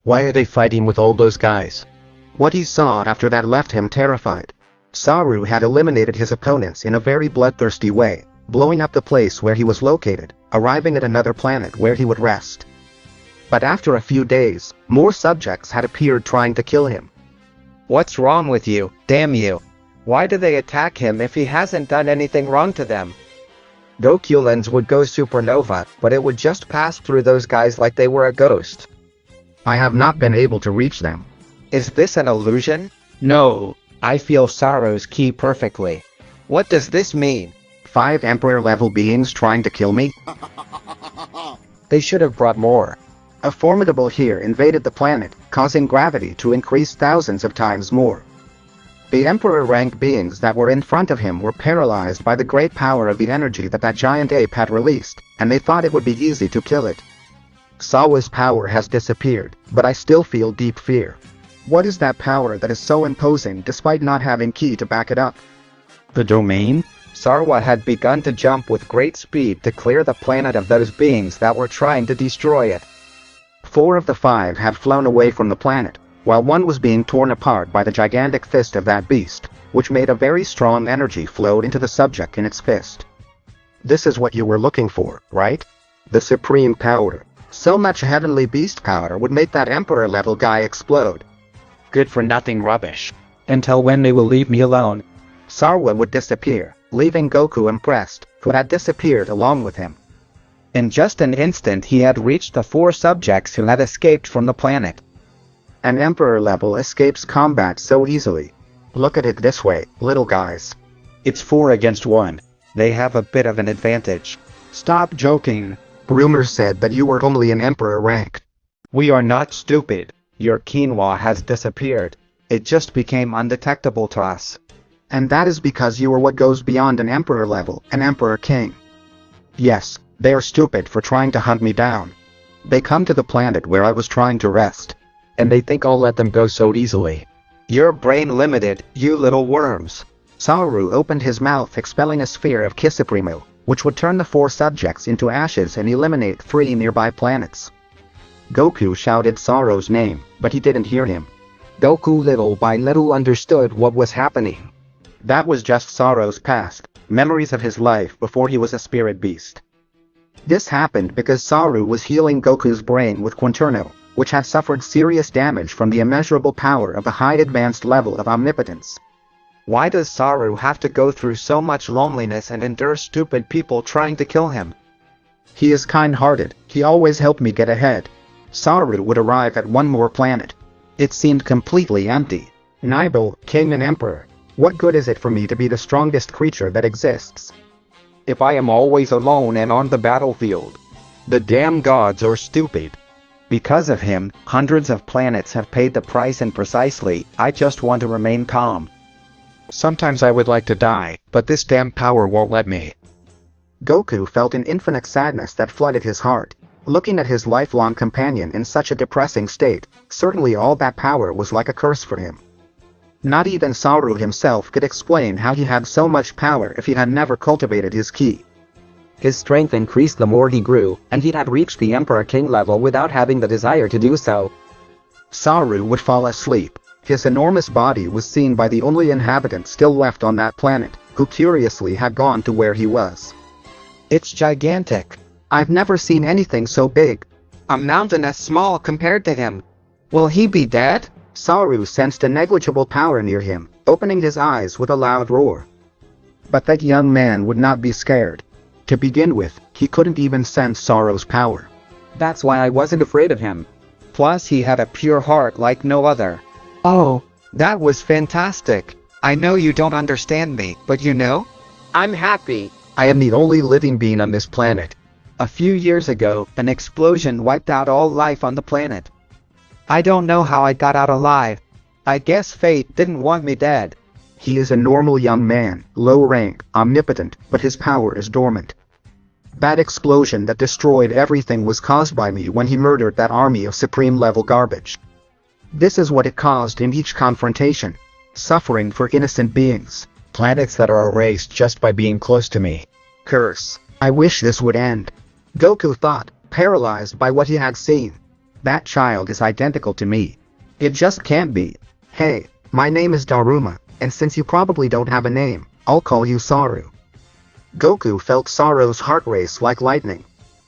Why are they fighting with all those guys? What he saw after that left him terrified. Saru had eliminated his opponents in a very bloodthirsty way, blowing up the place where he was located, arriving at another planet where he would rest. But after a few days, more subjects had appeared trying to kill him. What's wrong with you, damn you? Why do they attack him if he hasn't done anything wrong to them? Gokulans would go supernova, but it would just pass through those guys like they were a ghost. I have not been able to reach them. Is this an illusion? No, I feel Saru's ki perfectly. What does this mean? 5 Emperor-level beings trying to kill me? They should have brought more. A formidable here invaded the planet, causing gravity to increase thousands of times more. The Emperor-rank beings that were in front of him were paralyzed by the great power of the energy that giant ape had released, and they thought it would be easy to kill it. Sawa's power has disappeared, but I still feel deep fear. What is that power that is so imposing despite not having ki to back it up? The domain? Sarwa had begun to jump with great speed to clear the planet of those beings that were trying to destroy it. 4 of the 5 had flown away from the planet, while 1 was being torn apart by the gigantic fist of that beast, which made a very strong energy flow into the subject in its fist. This is what you were looking for, right? The supreme power. So much heavenly beast power would make that Emperor-level guy explode. Good for nothing rubbish. Until when they will leave me alone. Sarwa would disappear, leaving Goku impressed, who had disappeared along with him. In just an instant he had reached the 4 subjects who had escaped from the planet. An Emperor-level escapes combat so easily. Look at it this way, little guys. It's 4 against 1. They have a bit of an advantage. Stop joking. Rumors said that you were only an Emperor rank. We are not stupid. Your quinoa has disappeared. It just became undetectable to us. And that is because you are what goes beyond an Emperor level, an Emperor King. Yes, they are stupid for trying to hunt me down. They come to the planet where I was trying to rest. And they think I'll let them go so easily. You're brain limited, you little worms. Saru opened his mouth, expelling a sphere of ki supremo, which would turn the 4 subjects into ashes and eliminate 3 nearby planets. Goku shouted Saru's name, but he didn't hear him. Goku little by little understood what was happening. That was just Saru's past, memories of his life before he was a spirit beast. This happened because Saru was healing Goku's brain with Quinterno, which had suffered serious damage from the immeasurable power of a high advanced level of omnipotence. Why does Saru have to go through so much loneliness and endure stupid people trying to kill him? He is kind-hearted, he always helped me get ahead. Saru would arrive at 1 more planet. It seemed completely empty. Nibel, King and Emperor. What good is it for me to be the strongest creature that exists? If I am always alone and on the battlefield. The damn gods are stupid. Because of him, hundreds of planets have paid the price, and precisely, I just want to remain calm. Sometimes I would like to die, but this damn power won't let me. Goku felt an infinite sadness that flooded his heart. Looking at his lifelong companion in such a depressing state, certainly all that power was like a curse for him. Not even Saru himself could explain how he had so much power if he had never cultivated his ki. His strength increased the more he grew, and he had reached the Emperor King level without having the desire to do so. Saru would fall asleep. His enormous body was seen by the only inhabitant still left on that planet, who curiously had gone to where he was. It's gigantic. I've never seen anything so big. A mountain as small compared to him. Will he be dead? Saru sensed a negligible power near him, opening his eyes with a loud roar. But that young man would not be scared. To begin with, he couldn't even sense Saru's power. That's why I wasn't afraid of him. Plus he had a pure heart like no other. Oh, that was fantastic. I know you don't understand me, but you know? I'm happy. I am the only living being on this planet. A few years ago, an explosion wiped out all life on the planet. I don't know how I got out alive. I guess fate didn't want me dead. He is a normal young man, low rank, omnipotent, but his power is dormant. That explosion that destroyed everything was caused by me when he murdered that army of supreme-level garbage. This is what it caused in each confrontation. Suffering for innocent beings. Planets that are erased just by being close to me. Curse. I wish this would end. Goku thought, paralyzed by what he had seen. That child is identical to me. It just can't be. Hey, my name is Daruma, and since you probably don't have a name, I'll call you Saru. Goku felt Saru's heart race like lightning.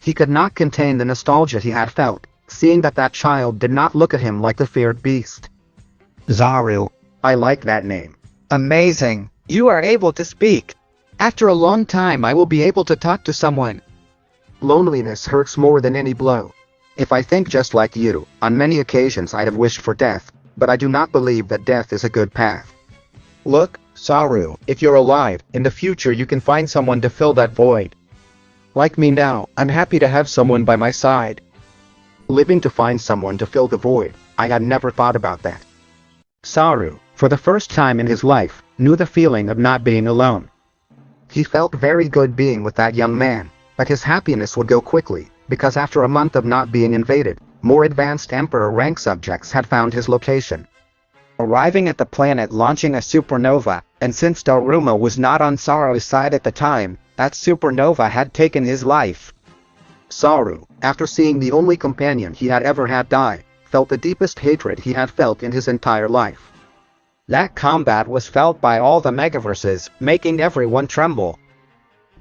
He could not contain the nostalgia he had felt, seeing that child did not look at him like the feared beast. Saru. I like that name. Amazing. You are able to speak. After a long time I will be able to talk to someone. Loneliness hurts more than any blow. If I think just like you, on many occasions I'd have wished for death, but I do not believe that death is a good path. Look, Saru, if you're alive, in the future you can find someone to fill that void. Like me now, I'm happy to have someone by my side. Living to find someone to fill the void, I had never thought about that. Saru, for the first time in his life, knew the feeling of not being alone. He felt very good being with that young man, but his happiness would go quickly, because after a month of not being invaded, more advanced Emperor rank subjects had found his location. Arriving at the planet launching a supernova, and since Daruma was not on Saru's side at the time, that supernova had taken his life. Saru, after seeing the only companion he had ever had die, felt the deepest hatred he had felt in his entire life. That combat was felt by all the megaverses, making everyone tremble.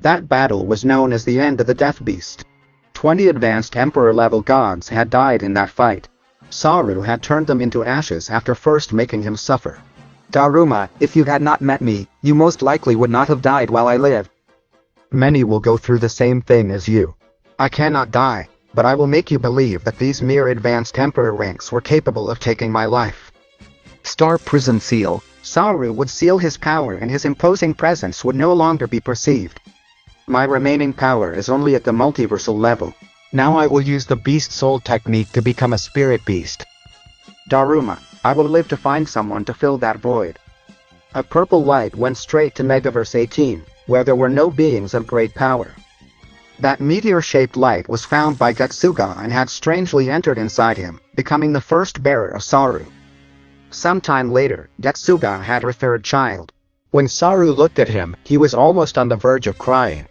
That battle was known as the end of the Death Beast. 20 advanced Emperor-level gods had died in that fight. Saru had turned them into ashes after first making him suffer. Daruma, if you had not met me, you most likely would not have died while I lived. Many will go through the same thing as you. I cannot die, but I will make you believe that these mere advanced Emperor ranks were capable of taking my life. Star Prison Seal. Saru would seal his power and his imposing presence would no longer be perceived. My remaining power is only at the multiversal level. Now I will use the Beast Soul technique to become a spirit beast. Daruma, I will live to find someone to fill that void. A purple light went straight to Megaverse 18, where there were no beings of great power. That meteor-shaped light was found by Getsuga and had strangely entered inside him, becoming the first bearer of Saru. Sometime later, Getsuga had her third child. When Saru looked at him, he was almost on the verge of crying.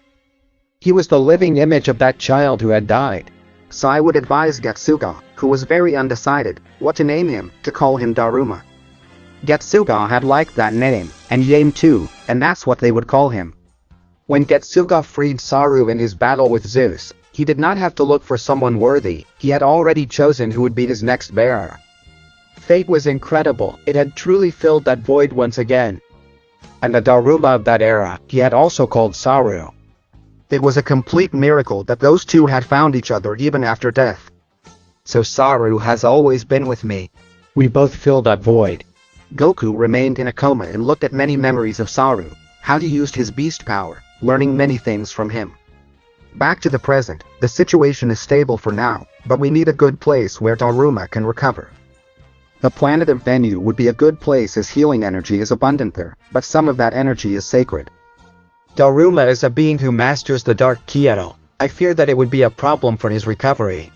He was the living image of that child who had died. So I would advise Getsuga, who was very undecided, what to name him, to call him Daruma. Getsuga had liked that name, and Yame too, and that's what they would call him. When Getsuga freed Saru in his battle with Zeus, he did not have to look for someone worthy, he had already chosen who would be his next bearer. Fate was incredible, it had truly filled that void once again. And the Daruma of that era, he had also called Saru. It was a complete miracle that those two had found each other even after death. So Saru has always been with me. We both filled that void. Goku remained in a coma and looked at many memories of Saru, how he used his beast power, learning many things from him. Back to the present, the situation is stable for now, but we need a good place where Daruma can recover. The planet of Venu would be a good place as healing energy is abundant there, but some of that energy is sacred. Daruma is a being who masters the Dark Kyoto. I fear that it would be a problem for his recovery.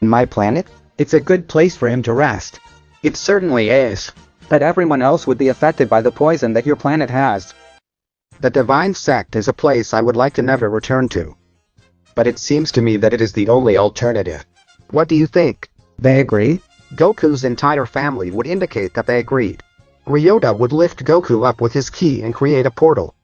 My planet? It's a good place for him to rest. It certainly is. But everyone else would be affected by the poison that your planet has. The Divine Sect is a place I would like to never return to. But it seems to me that it is the only alternative. What do you think? They agree? Goku's entire family would indicate that they agreed. Ryota would lift Goku up with his ki and create a portal.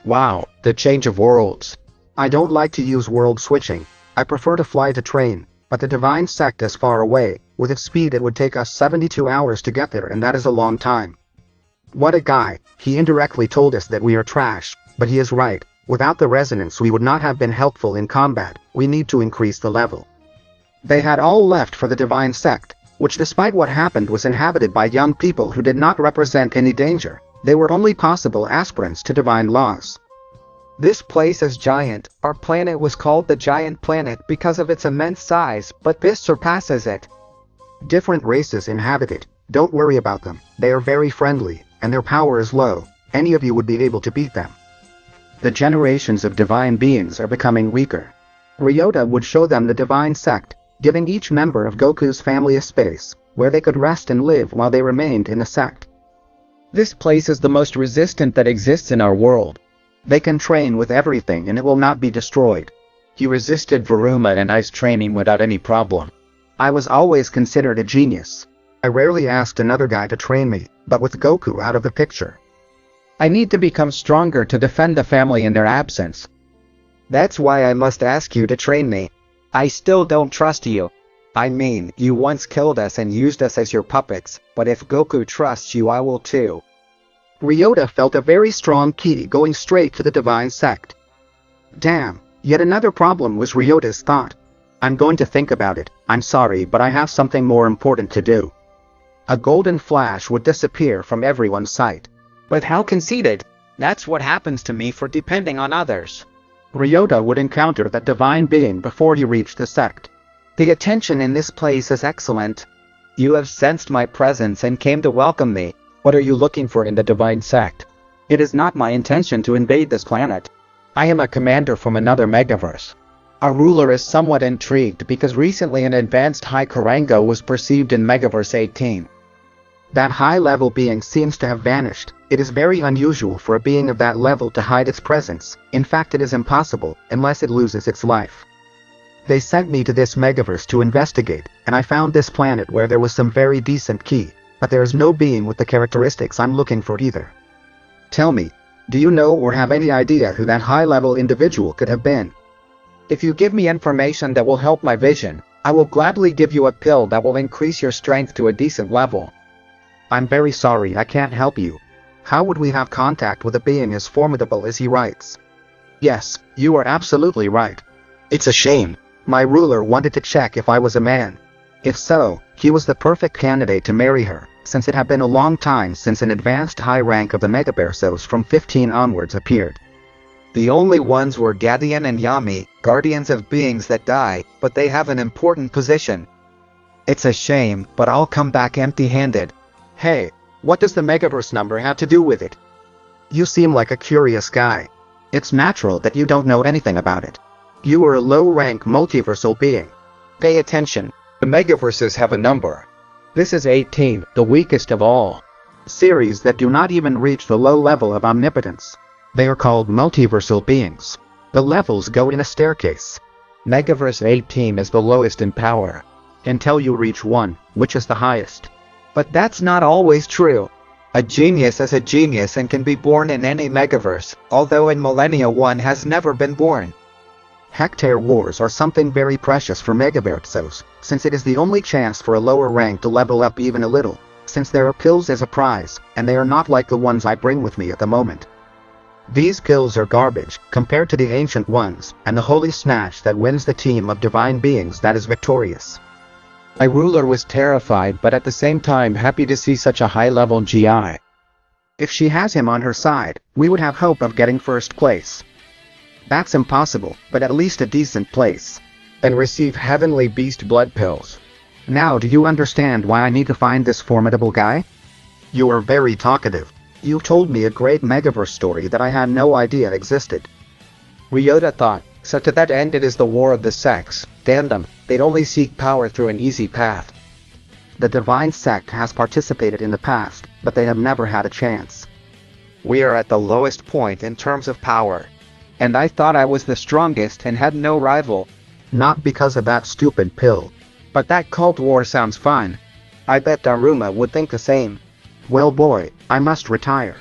Wow, the change of worlds. I don't like to use world switching. I prefer to fly to train, but the Divine Sect is far away. With its speed it would take us 72 hours to get there and that is a long time. What a guy, he indirectly told us that we are trash, but he is right. Without the resonance we would not have been helpful in combat, we need to increase the level. They had all left for the Divine Sect, which despite what happened was inhabited by young people who did not represent any danger. They were only possible aspirants to divine laws. This place is giant. Our planet was called the Giant Planet because of its immense size, but this surpasses it. Different races inhabit it. Don't worry about them. They are very friendly, and their power is low. Any of you would be able to beat them. The generations of divine beings are becoming weaker. Ryota would show them the Divine Sect, giving each member of Goku's family a space, where they could rest and live while they remained in the sect. This place is the most resistant that exists in our world. They can train with everything and it will not be destroyed. He resisted Daruma and I's training without any problem. I was always considered a genius. I rarely asked another guy to train me, but with Goku out of the picture, I need to become stronger to defend the family in their absence. That's why I must ask you to train me. I still don't trust you. I mean, you once killed us and used us as your puppets, but if Goku trusts you, I will too. Ryota felt a very strong ki going straight to the divine sect. Damn, yet another problem was Ryota's thought. I'm going to think about it. I'm sorry, but I have something more important to do. A golden flash would disappear from everyone's sight. But how conceited! That's what happens to me for depending on others. Ryota would encounter that divine being before he reached the sect. The attention in this place is excellent. You have sensed my presence and came to welcome me. What are you looking for in the divine sect? It is not my intention to invade this planet. I am a commander from another megaverse. Our ruler is somewhat intrigued because recently an advanced high Karango was perceived in Megaverse 18. That high-level being seems to have vanished. It is very unusual for a being of that level to hide its presence. In fact, it is impossible, unless it loses its life. They sent me to this megaverse to investigate, and I found this planet where there was some very decent ki, but there is no being with the characteristics I'm looking for either. Tell me, do you know or have any idea who that high-level individual could have been? If you give me information that will help my vision, I will gladly give you a pill that will increase your strength to a decent level. I'm very sorry, I can't help you. How would we have contact with a being as formidable as he writes? Yes, you are absolutely right. It's a shame. My ruler wanted to check if I was a man. If so, he was the perfect candidate to marry her, since it had been a long time since an advanced high rank of the Megaversos from 15 onwards appeared. The only ones were Gadian and Yami, guardians of beings that die, but they have an important position. It's a shame, but I'll come back empty-handed. Hey, what does the Megaverse number have to do with it? You seem like a curious guy. It's natural that you don't know anything about it. You are a low-rank multiversal being. Pay attention. The Megaverses have a number. This is 18, the weakest of all. Series that do not even reach the low level of omnipotence. They are called multiversal beings. The levels go in a staircase. Megaverse 18 is the lowest in power. Until you reach 1, which is the highest. But that's not always true. A genius is a genius and can be born in any megaverse, although in Millennia 1 has never been born. Hectare wars are something very precious for Megaversos, since it is the only chance for a lower rank to level up even a little, since there are pills as a prize, and they are not like the ones I bring with me at the moment. These pills are garbage, compared to the ancient ones, and the holy snatch that wins the team of divine beings that is victorious. My ruler was terrified but at the same time happy to see such a high-level GI. If she has him on her side, we would have hope of getting first place. That's impossible, but at least a decent place. And receive heavenly beast blood pills. Now do you understand why I need to find this formidable guy? You are very talkative. You told me a great Megaverse story that I had no idea existed. Ryota thought, so to that end it is the war of the sects. Damn them, they'd only seek power through an easy path. The divine sect has participated in the past, but they have never had a chance. We are at the lowest point in terms of power. And I thought I was the strongest and had no rival. Not because of that stupid pill. But that cult war sounds fun. I bet Daruma would think the same. Well boy, I must retire.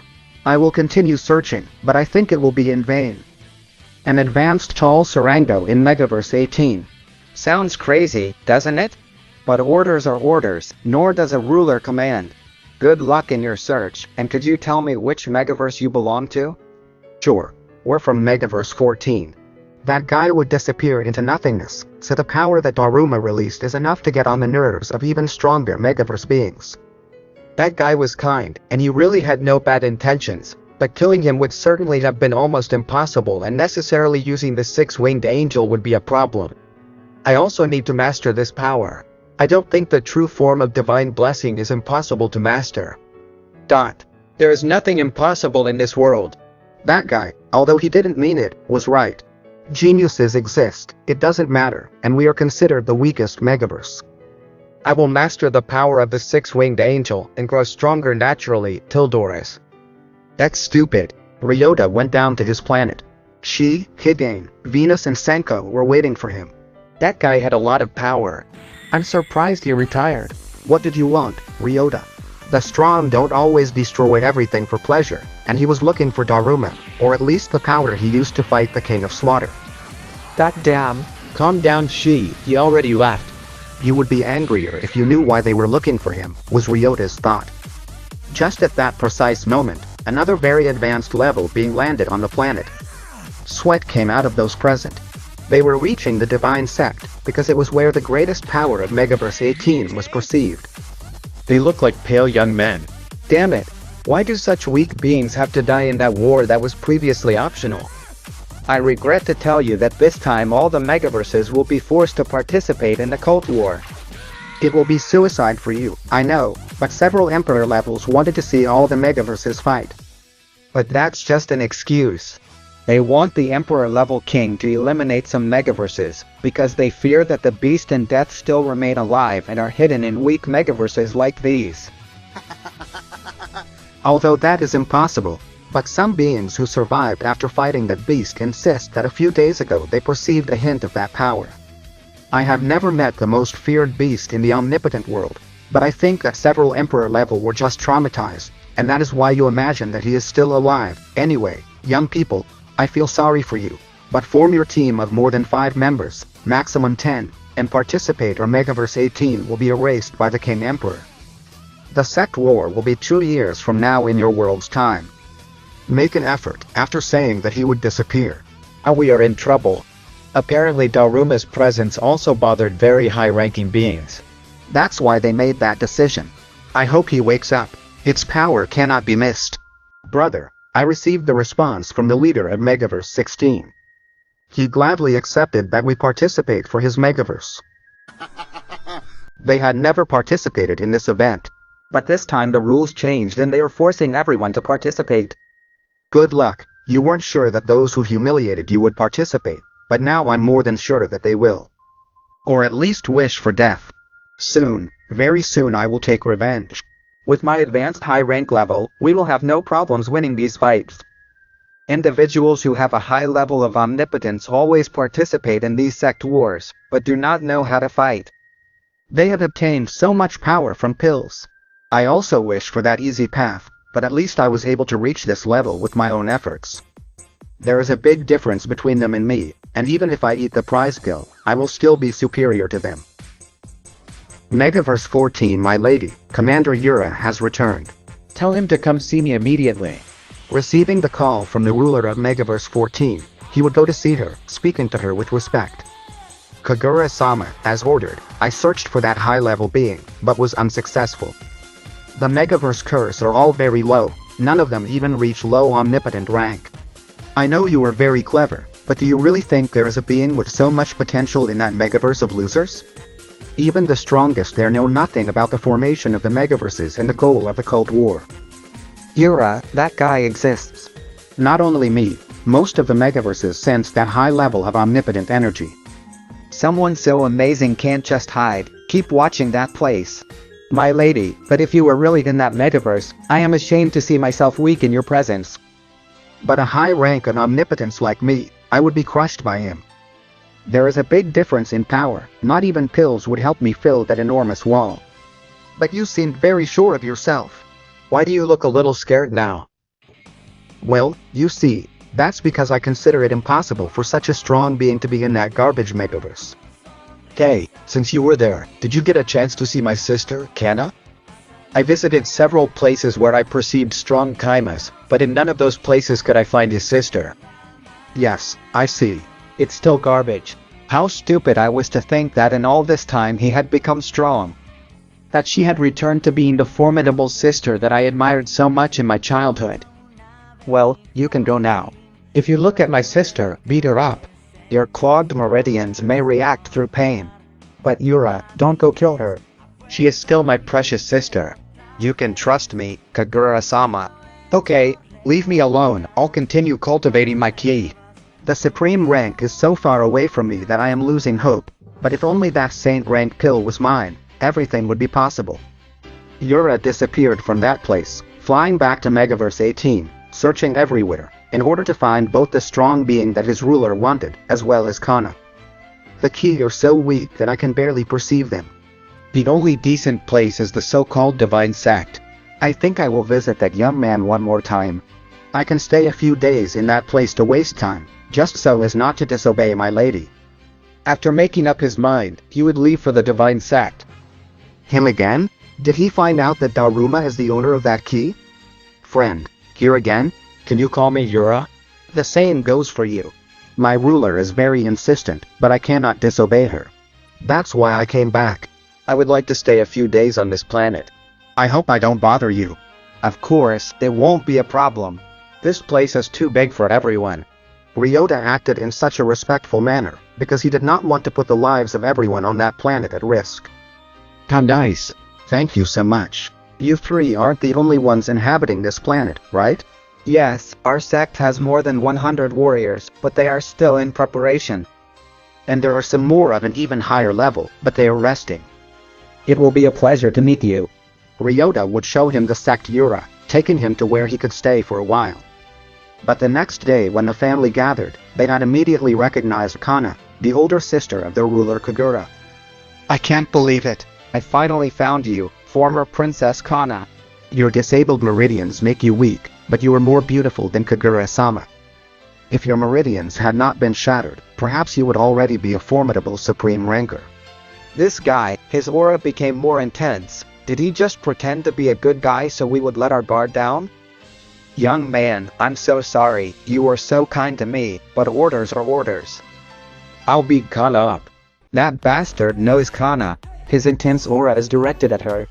I will continue searching, but I think it will be in vain. An advanced tall Sarango in Megaverse 18. Sounds crazy, doesn't it? But orders are orders, nor does a ruler command. Good luck in your search, and could you tell me which Megaverse you belong to? Sure, we're from Megaverse 14. That guy would disappear into nothingness, so the power that Daruma released is enough to get on the nerves of even stronger Megaverse beings. That guy was kind, and he really had no bad intentions, but killing him would certainly have been almost impossible and necessarily using the six-winged angel would be a problem. I also need to master this power. I don't think the true form of divine blessing is impossible to master. There is nothing impossible in this world. That guy, although he didn't mean it, was right. Geniuses exist, it doesn't matter, and we are considered the weakest Megaverse. I will master the power of the six-winged angel and grow stronger naturally, Tildoris. That's stupid. Ryota went down to his planet. She, Hidane, Venus and Senko were waiting for him. That guy had a lot of power. I'm surprised you retired. What did you want, Ryota? The strong don't always destroy everything for pleasure, and he was looking for Daruma, or at least the power he used to fight the King of Slaughter. That damn. Calm down, he already left. You would be angrier if you knew why they were looking for him, was Ryota's thought. Just at that precise moment, another very advanced level being landed on the planet. Sweat came out of those present. They were reaching the Divine Sect, because it was where the greatest power of Megaverse 18 was perceived. They look like pale young men. Damn it. Why do such weak beings have to die in that war that was previously optional? I regret to tell you that this time all the Megaverses will be forced to participate in the cult war. It will be suicide for you, I know, but several Emperor levels wanted to see all the Megaverses fight. But that's just an excuse. They want the Emperor level king to eliminate some Megaverses, because they fear that the Beast and Death still remain alive and are hidden in weak Megaverses like these. Although that is impossible, but some beings who survived after fighting that beast insist that a few days ago they perceived a hint of that power. I have never met the most feared beast in the Omnipotent world, but I think that several Emperor level were just traumatized, and that is why you imagine that he is still alive. Anyway, young people, I feel sorry for you, but form your team of more than 5 members, maximum 10, and participate or Megaverse 18 will be erased by the King Emperor. The Sect War will be 2 years from now in your world's time. Make an effort, after saying that he would disappear. We are in trouble. Apparently Daruma's presence also bothered very high-ranking beings. That's why they made that decision. I hope he wakes up. Its power cannot be missed. Brother, I received the response from the leader of Megaverse 16. He gladly accepted that we participate for his Megaverse. They had never participated in this event. But this time the rules changed and they are forcing everyone to participate. Good luck. You weren't sure that those who humiliated you would participate, but now I'm more than sure that they will. Or at least wish for death. Soon, very soon I will take revenge. With my advanced high rank level, we will have no problems winning these fights. Individuals who have a high level of omnipotence always participate in these sect wars, but do not know how to fight. They have obtained so much power from pills. I also wish for that easy path, but at least I was able to reach this level with my own efforts. There is a big difference between them and me, and even if I eat the prize pill, I will still be superior to them. Megaverse 14, my lady, Commander Yura has returned. Tell him to come see me immediately. Receiving the call from the ruler of Megaverse 14, he would go to see her, speaking to her with respect. Kagura-sama, as ordered, I searched for that high-level being, but was unsuccessful. The Megaverse curse are all very low, none of them even reach low omnipotent rank. I know you are very clever, but do you really think there is a being with so much potential in that Megaverse of losers? Even the strongest there know nothing about the formation of the Megaverses and the goal of the Cult War. Yura, that guy exists. Not only me, most of the Megaverses sense that high level of omnipotent energy. Someone so amazing can't just hide, keep watching that place. My lady, but if you were really in that Megaverse, I am ashamed to see myself weak in your presence. But a high rank of omnipotence like me, I would be crushed by him. There is a big difference in power, not even pills would help me fill that enormous wall. But you seemed very sure of yourself. Why do you look a little scared now? Well, you see, that's because I consider it impossible for such a strong being to be in that garbage Megaverse. Hey, since you were there, did you get a chance to see my sister, Kana? I visited several places where I perceived strong Kaimas, but in none of those places could I find his sister. Yes, I see. It's still garbage. How stupid I was to think that in all this time he had become strong. That she had returned to being the formidable sister that I admired so much in my childhood. Well, you can go now. If you look at my sister, beat her up. Your clogged meridians may react through pain. But Yura, don't go kill her. She is still my precious sister. You can trust me, Kagura-sama. Okay, leave me alone, I'll continue cultivating my ki. The supreme rank is so far away from me that I am losing hope, but if only that saint rank pill was mine, everything would be possible. Yura disappeared from that place, flying back to Megaverse 18, searching everywhere, in order to find both the strong being that his ruler wanted, as well as Kana. The ki are so weak that I can barely perceive them. The only decent place is the so-called divine sect. I think I will visit that young man one more time. I can stay a few days in that place to waste time, just so as not to disobey my lady. After making up his mind, he would leave for the divine sect. Him again? Did he find out that Daruma is the owner of that key? Friend, here again? Can you call me Yura? The same goes for you. My ruler is very insistent, but I cannot disobey her. That's why I came back. I would like to stay a few days on this planet. I hope I don't bother you. Of course, it won't be a problem. This place is too big for everyone. Ryota acted in such a respectful manner, because he did not want to put the lives of everyone on that planet at risk. How nice. Thank you so much. You three aren't the only ones inhabiting this planet, right? Yes, our sect has more than 100 warriors, but they are still in preparation. And there are some more of an even higher level, but they are resting. It will be a pleasure to meet you. Ryota would show him the sect Yura, taking him to where he could stay for a while. But the next day when the family gathered, they had immediately recognized Kana, the older sister of their ruler Kagura. I can't believe it. I finally found you, former Princess Kana. Your disabled meridians make you weak, but you are more beautiful than Kagura-sama. If your meridians had not been shattered, perhaps you would already be a formidable supreme ranker. This guy, his aura became more intense. Did he just pretend to be a good guy so we would let our guard down? Young man, I'm so sorry, you were so kind to me, but orders are orders. I'll beat Kana up. That bastard knows Kana. His intense aura is directed at her.